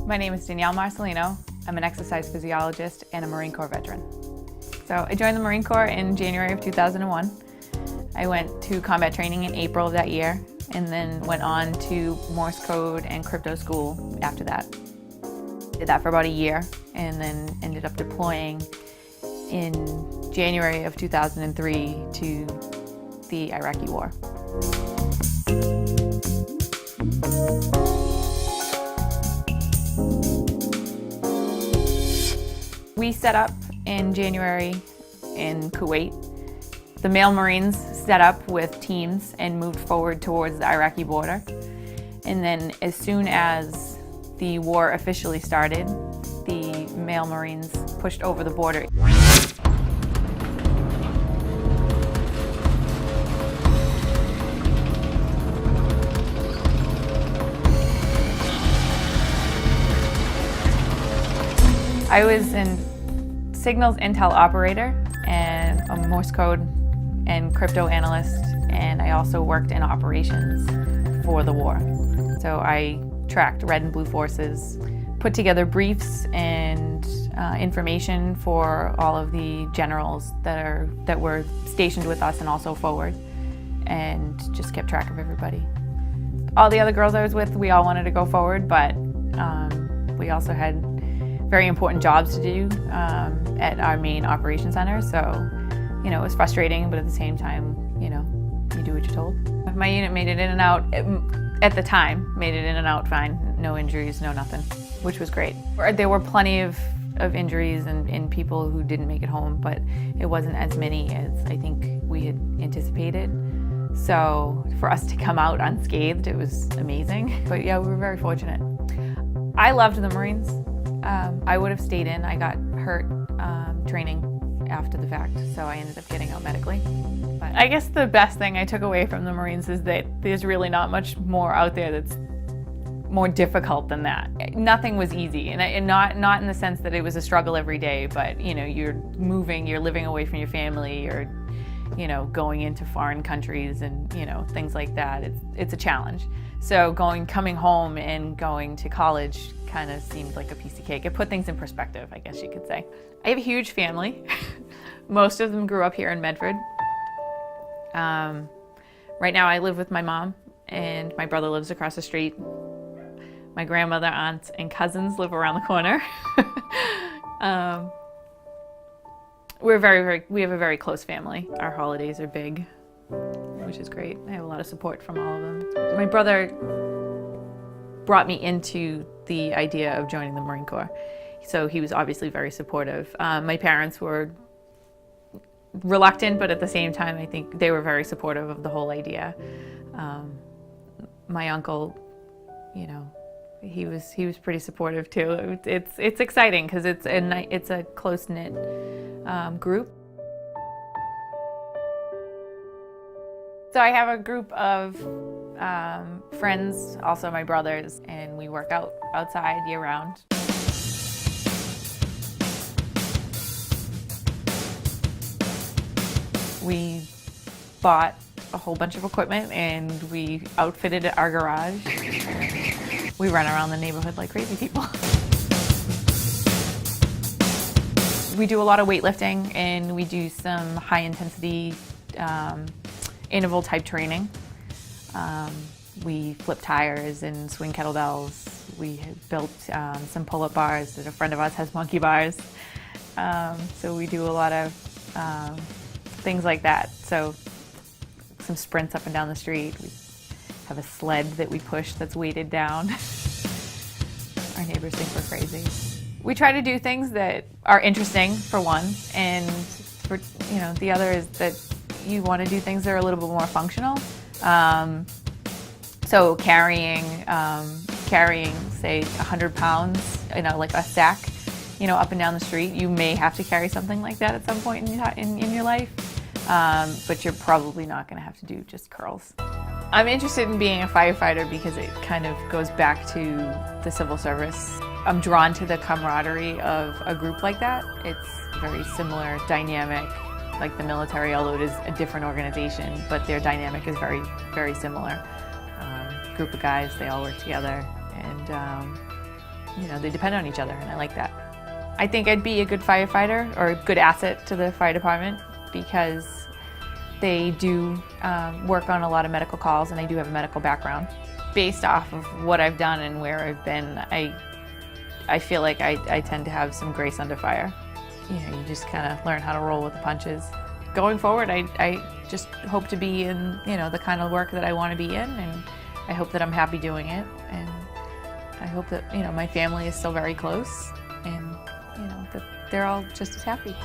My name is Danielle Marcelino. I'm an exercise physiologist and a Marine Corps veteran. So I joined the Marine Corps in January of 2001. I went to combat training in April of that year and then went on to Morse code and crypto school after that. Did that for about a year and then ended up deploying in January of 2003 to the Iraqi war. We set up in January in Kuwait. The male Marines set up with teams and moved forward towards the Iraqi border. And then as soon as the war officially started, the male Marines pushed over the border. I was in signals intel operator and a Morse code and crypto analyst, and I also worked in operations for the war. So I tracked red and blue forces, put together briefs and information for all of the generals that were stationed with us and also forward, and just kept track of everybody. All the other girls I was with, we all wanted to go forward, but we also had very important jobs to do at our main operation center. So, you know, it was frustrating, but at the same time, you know, you do what you're told. My unit made it in and out, at the time, made it in and out fine. No injuries, no nothing, which was great. There were plenty of injuries and people who didn't make it home, but it wasn't as many as I think we had anticipated. So for us to come out unscathed, it was amazing. But yeah, we were very fortunate. I loved the Marines. I would have stayed in. I got hurt training after the fact, so I ended up getting out medically. But I guess the best thing I took away from the Marines is that there's really not much more out there that's more difficult than that. Nothing was easy, and not in the sense that it was a struggle every day, but you know, you're moving, you're living away from your family, you're, you know, going into foreign countries and, you know, things like that. It's a challenge. So coming home and going to college kind of seemed like a piece of cake. It put things in perspective, I guess you could say. I have a huge family. Most of them grew up here in Medford. Right now I live with my mom, and my brother lives across the street. My grandmother, aunts, and cousins live around the corner. We have a very close family. Our holidays are big, which is great. I have a lot of support from all of them. My brother brought me into the idea of joining the Marine Corps, so he was obviously very supportive. My parents were reluctant, but at the same time, I think they were very supportive of the whole idea. My uncle, you know, he was pretty supportive too. It's exciting because it's a close-knit group. So I have a group of friends, also my brothers, and we work out outside year-round. We bought a whole bunch of equipment and we outfitted our garage. We run around the neighborhood like crazy people. We do a lot of weightlifting and we do some high-intensity interval type training. We flip tires and swing kettlebells. We have built some pull-up bars. A friend of ours has monkey bars. So we do a lot of things like that. So some sprints up and down the street. We have a sled that we push that's weighted down. Our neighbors think we're crazy. We try to do things that are interesting, for one, and for, you know, the other is that you want to do things that are a little bit more functional. So carrying, say, 100 pounds, you know, like a sack, you know, up and down the street. You may have to carry something like that at some point in your life, but you're probably not going to have to do just curls. I'm interested in being a firefighter because it kind of goes back to the civil service. I'm drawn to the camaraderie of a group like that. It's very similar dynamic, like the military, although it is a different organization, but their dynamic is very, very similar. group of guys. They all work together, and they depend on each other, and I like that. I think I'd be a good firefighter or a good asset to the fire department because they do work on a lot of medical calls, and I do have a medical background. Based off of what I've done and where I've been, I feel like I tend to have some grace under fire. You just kind of learn how to roll with the punches. Going forward, I just hope to be in the kind of work that I want to be in, and I hope that I'm happy doing it, and I hope that my family is still very close, and that they're all just as happy.